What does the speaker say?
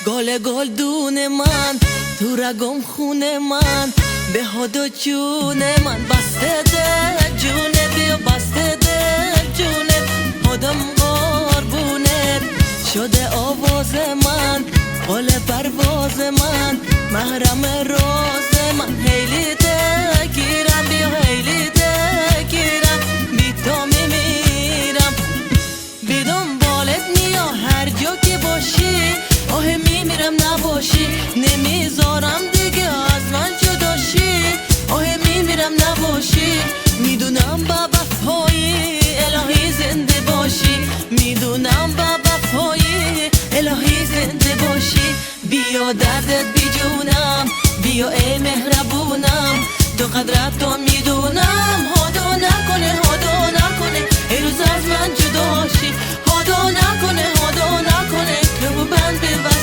گل دون من تو رگم خون من به هد و جون من بسته دل جونه بیا بسته دل جونه هدم قربونت شده آواز من قل پرواز من محرم راز من هیلی دگیرم بیا هیلی دگیرم بی تو میمیرم بی دنبالت نیا هر جا که باشی آه میمیرم نباشی نمیذارم دیگه از من جداشی آه میمیرم نباشی میدونم با وفایی الهی زنده باشی میدونم با وفایی الهی زنده باشی بیا دردت بی جونم بیا ای مهربونم تو قدرت تو میدونم هدا نکنه ای روز از من جداشی هدا نکنه که رو بند ببر